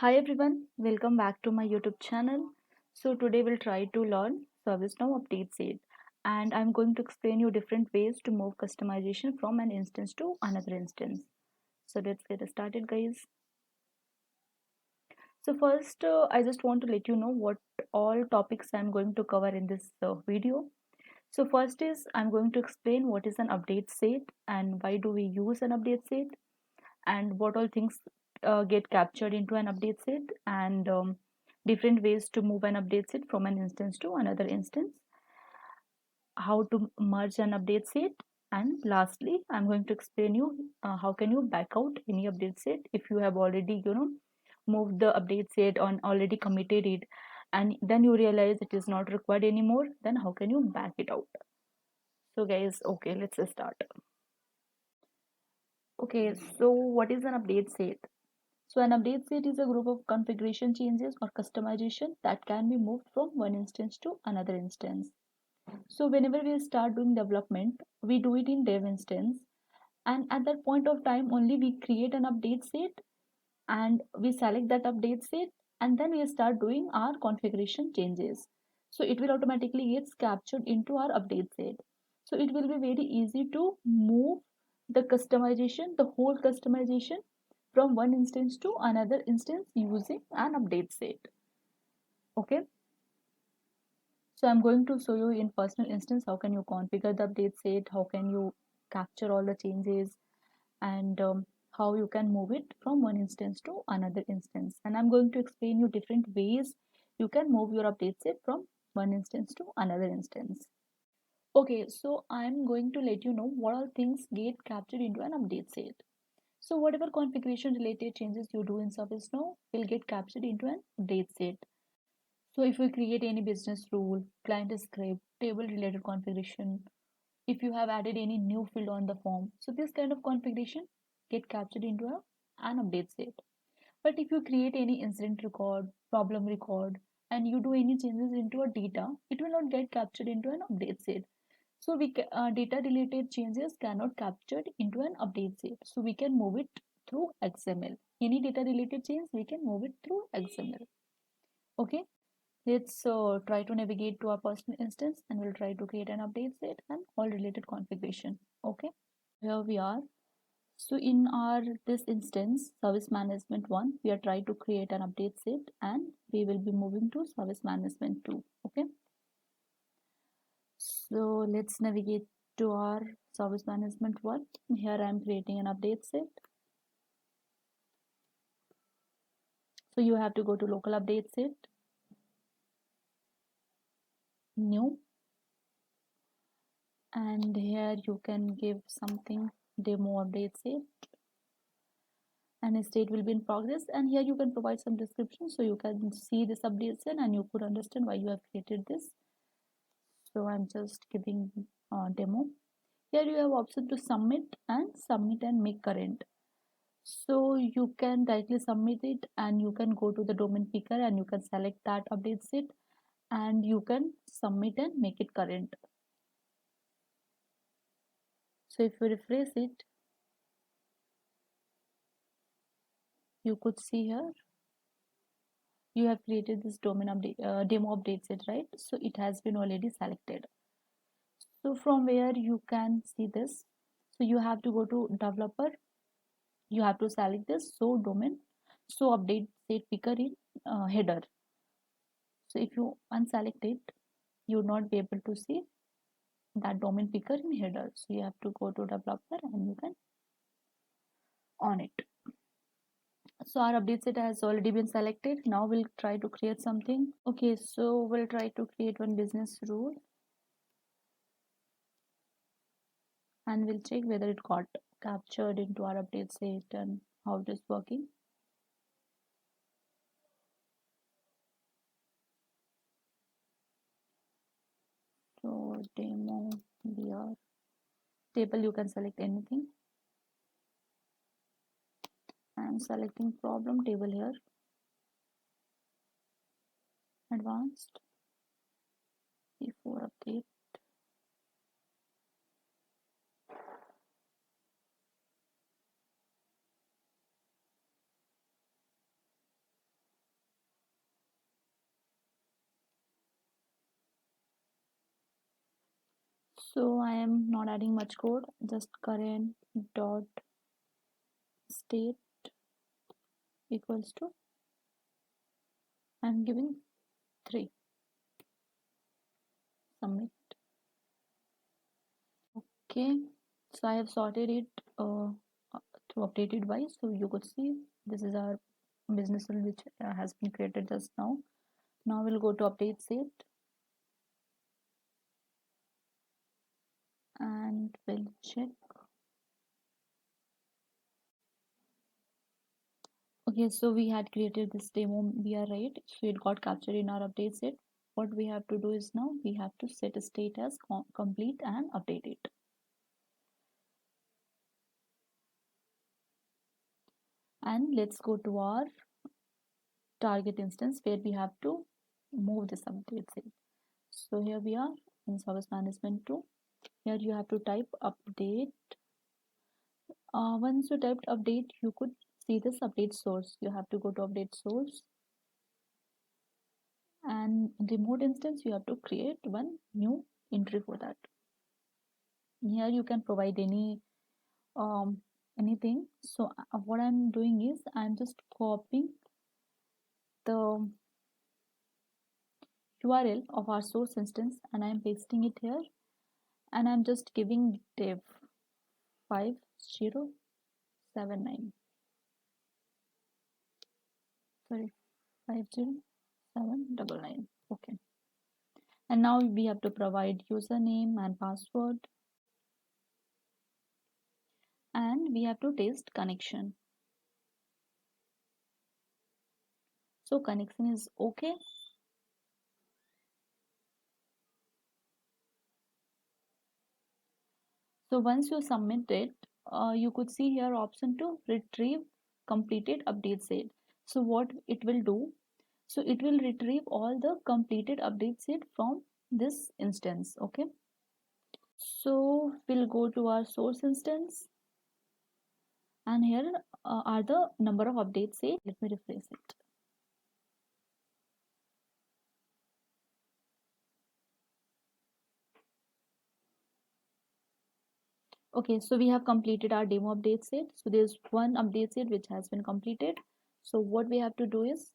Hi everyone, welcome back to my YouTube channel. So today we'll try to learn ServiceNow update set, and I'm going to explain you different ways to move customization from an instance to another instance. So let's get started guys. So first I just want to let you know what all topics I'm going to cover in this video. So first is I'm going to explain what is an update set and why do we use an update set and what all things get captured into an update set and different ways to move an update set from an instance to another instance, how to merge an update set, and lastly I'm going to explain you how can you back out any update set if you have already moved the update set on already committed it and then you realize it is not required anymore, then how can you back it out. So guys, okay, let's start. Okay, so what is an update set? So an update set is a group of configuration changes or customization that can be moved from one instance to another instance. So whenever we start doing development, we do it in dev instance, and at that point of time only we create an update set and we select that update set and then we start doing our configuration changes. So it will automatically gets captured into our update set. So it will be very easy to move the customization, the whole customization from one instance to another instance using an update set. Okay, so I'm going to show you in personal instance how can you configure the update set, how can you capture all the changes, and how you can move it from one instance to another instance. And I'm going to explain you different ways you can move your update set from one instance to another instance. Okay, so I'm going to let you know what all things get captured into an update set. So whatever configuration related changes you do in ServiceNow will get captured into an update set. So if you create any business rule, client script, table related configuration, if you have added any new field on the form, so this kind of configuration get captured into an update set. But if you create any incident record, problem record, and you do any changes into a data, it will not get captured into an update set. So data related changes cannot captured into an update set. So we can move it through XML. Any data related change we can move it through XML. Okay. Let's try to navigate to our personal instance and we'll try to create an update set and all related configuration. Okay, here we are. So in our this instance, service management 1, we are trying to create an update set and we will be moving to service management 2. Okay, so let's navigate to our service management 1. Here I am creating an update set. So you have to go to local update set, new, and here you can give something demo update set and a state will be in progress, and here you can provide some description so you can see this update set and you could understand why you have created this. So I'm just giving demo. Here you have option to submit and make current. So you can directly submit it and you can go to the domain picker and you can select that update set and you can submit and make it current. So if you refresh it, you could see here you have created this domain update demo update set, right? So it has been already selected. So from where you can see this, so you have to go to developer, you have to select this so domain, so update set picker in header. So if you unselect it, you will not be able to see that domain picker in header. So you have to go to developer and you can on it. So our update set has already been selected. Now we'll try to create something. Okay, so we'll try to create one business rule and we'll check whether it got captured into our update set and how it is working. So demo here, table you can select anything. I'm selecting problem table here, advanced, before update. So I am not adding much code, just current dot state equals to, I'm giving 3. Submit. Okay, so I have sorted it to updated by, so you could see this is our business rule which has been created just now. Now we'll go to update set and we'll check. Okay, so we had created this demo BR, right? So it got captured in our update set. What we have to do is now we have to set a state as complete and update it. And let's go to our target instance where we have to move this update set. So here we are in service management 2. Here you have to type update. Once you typed update, you could see this update source. You have to go to update source, and in remote instance you have to create one new entry for that. Here you can provide um, anything. So what I'm doing is I'm just copying the URL of our source instance and I'm pasting it here, and I'm just giving dev 5079, sorry, 50799. Okay, and now we have to provide username and password, and we have to test connection. So connection is okay. So once you submit it, you could see here option to retrieve completed update set. So what it will do, so it will retrieve all the completed update set from this instance. Okay, so we'll go to our source instance, and here are the number of updates set. Let me refresh it. Okay, so we have completed our demo update set. So there's one update set which has been completed. So what we have to do is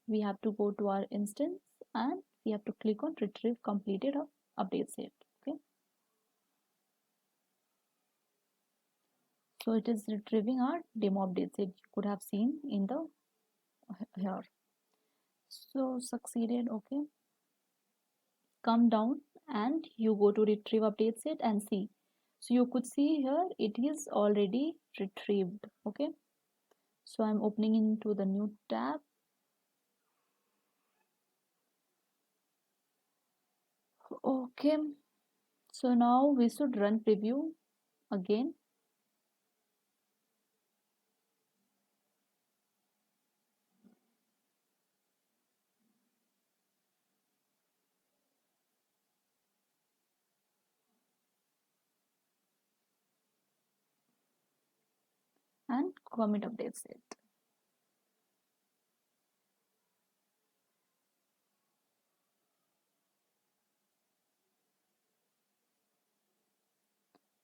we have to go to our instance and we have to click on retrieve completed update set. Okay, so it is retrieving our demo update set. You could have seen in the here. So succeeded. Okay, come down and you go to retrieve update set and see. So you could see here it is already retrieved. Okay, so I'm opening into the new tab. Okay, so now we should run preview again. And commit update set.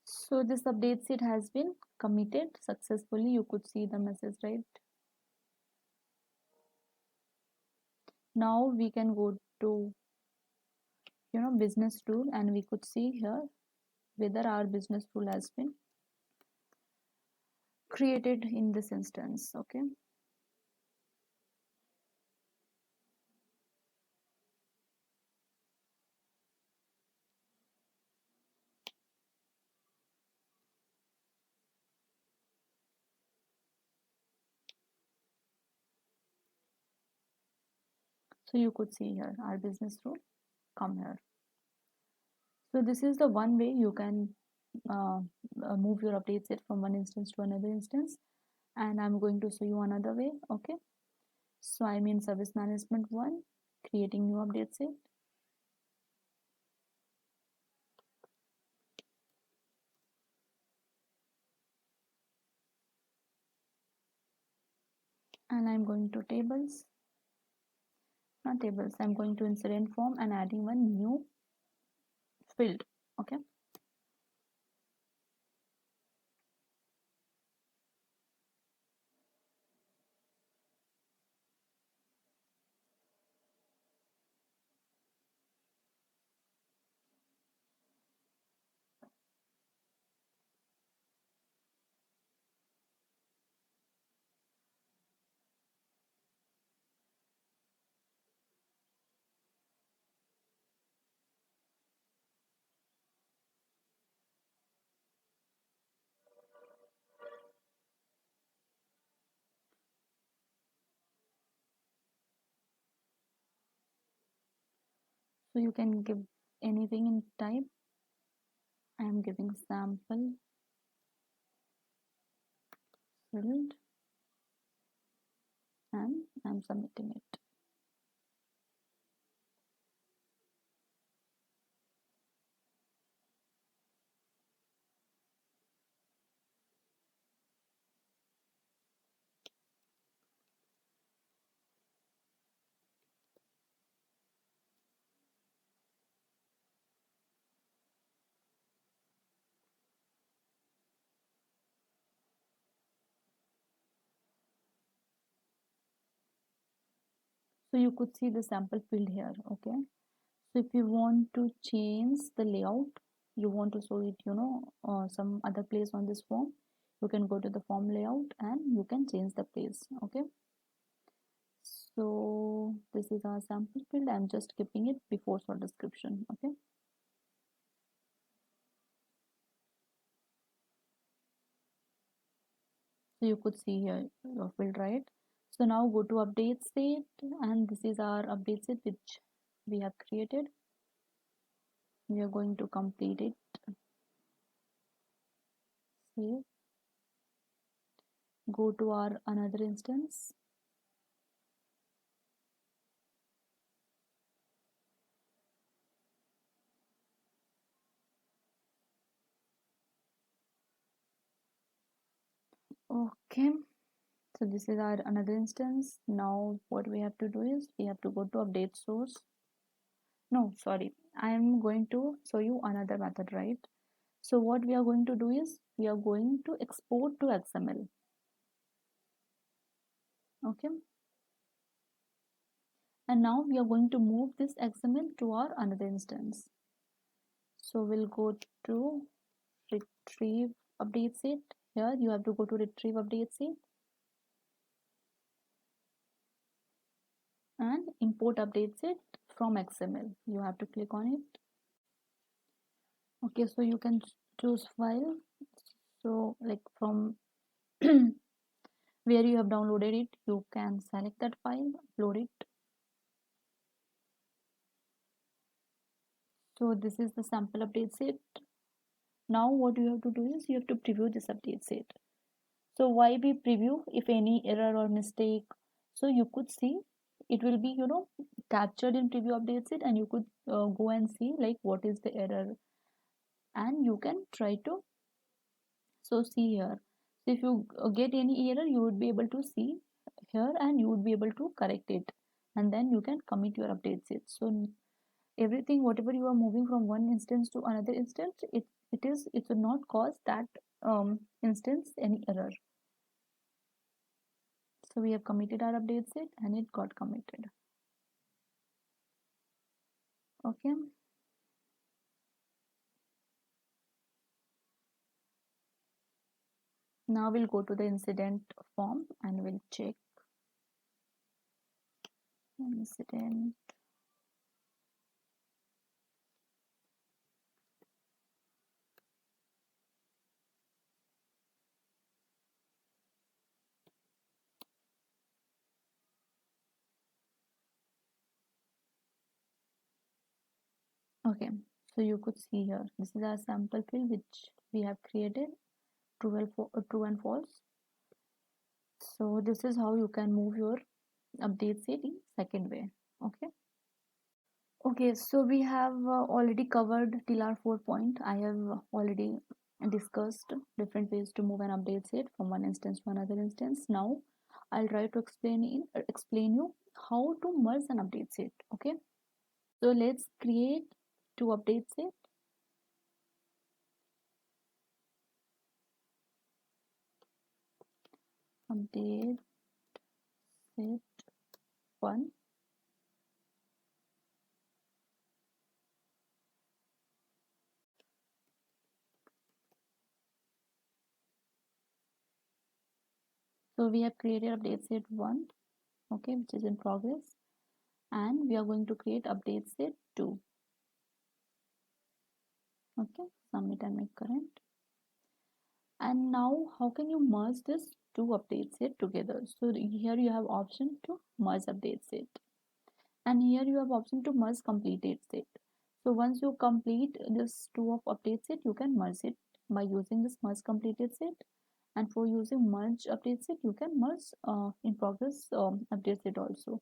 So this update set has been committed successfully. You could see the message, right? Now we can go to business rule, and we could see here whether our business rule has been created in this instance. Okay, so you could see here our business rule come here. So this is the one way you can uh, move your update set from one instance to another instance, and I'm going to show you another way. Okay, so I'm in service management 1, creating new update set. And I'm going to tables, not tables, I'm going to incident form and adding one new field. Okay, So you can give anything in type. I am giving sample filled and I'm submitting it. So you could see the sample field here. Okay. So if you want to change the layout, you want to show it, some other place on this form, you can go to the form layout and you can change the place. Okay. So this is our sample field. I'm just keeping it before short description. Okay. So you could see here your field, right? So now go to update state, and this is our update state which we have created. We are going to complete it. Save. Go to our another instance. Okay. So this is our another instance. Now what we have to do is we have to go to update source. No, sorry. I am going to show you another method, right? So what we are going to do is we are going to export to XML. Okay. And now we are going to move this XML to our another instance. So we'll go to retrieve update set. Here you have to go to retrieve update set and import update set from XML. You have to click on it. Okay, so you can choose file. So like from where you have downloaded it, you can select that file, upload it. So this is the sample update set. Now what you have to do is you have to preview this update set. So why we preview? If any error or mistake, so you could see it will be captured in preview update set, and you could go and see like what is the error, and you can try to see here. So if you get any error, you would be able to see here and you would be able to correct it, and then you can commit your updates it. So everything whatever you are moving from one instance to another instance, it will not cause that instance any error. So we have committed our updates it and it got committed. Okay. Now we'll go to the incident form and we'll check incident. Okay, so you could see here this is our sample field which we have created, true and false. So this is how you can move your update set in second way. Okay. Okay, so we have already covered till our 4 point. I have already discussed different ways to move an update set from one instance to another instance. Now I'll try to explain you how to merge an update set. Okay, so let's create two update set. Update set 1. So we have created update set 1, okay, which is in progress, and we are going to create update set 2. Okay, submit and make current. And now how can you merge this two update set together? So here you have option to merge update set. And here you have option to merge completed set. So once you complete this two of update set, you can merge it by using this merge completed set. And for using merge update set, you can merge in progress update set also.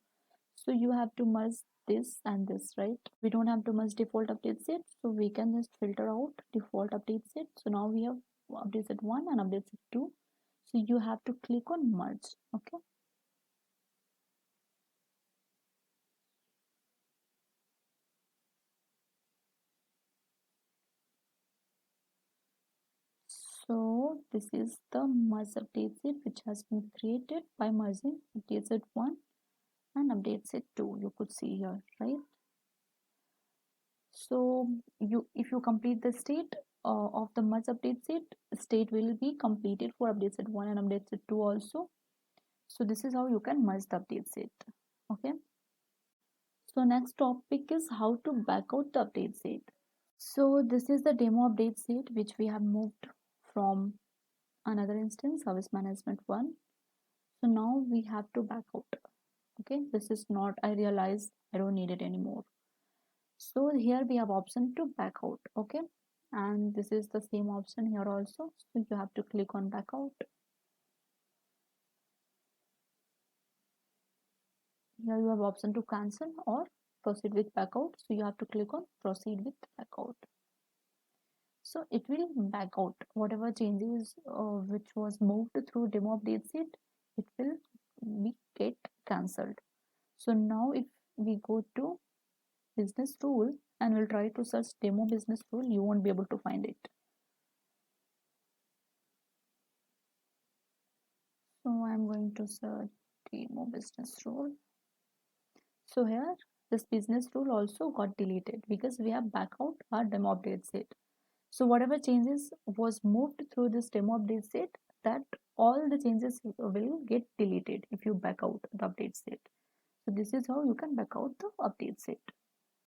So you have to merge this and this, right? We don't have to merge default update set, so we can just filter out default update set. So now we have update set 1 and update set 2. So you have to click on merge. Okay, so this is the merge update set which has been created by merging update set 1 and update set 2. You could see here, right? So you, if you complete the state of the merge update set, state will be completed for update set 1 and update set 2 also. So this is how you can merge the update set. Okay, so next topic is how to back out the update set. So this is the demo update set which we have moved from another instance, service management 1. So now we have to back out. Okay, this is not, I realize I don't need it anymore. So here we have option to back out. Okay, and this is the same option here also. So you have to click on back out. Here you have option to cancel or proceed with back out. So you have to click on proceed with back out. So it will back out whatever changes which was moved through demo update set, it will be get cancelled. So now if we go to business rule and we'll try to search demo business rule, you won't be able to find it. So I'm going to search demo business rule. So here this business rule also got deleted because we have back out our demo update set. So whatever changes was moved through this demo update set, that all the changes will get deleted if you back out the update set. So this is how you can back out the update set.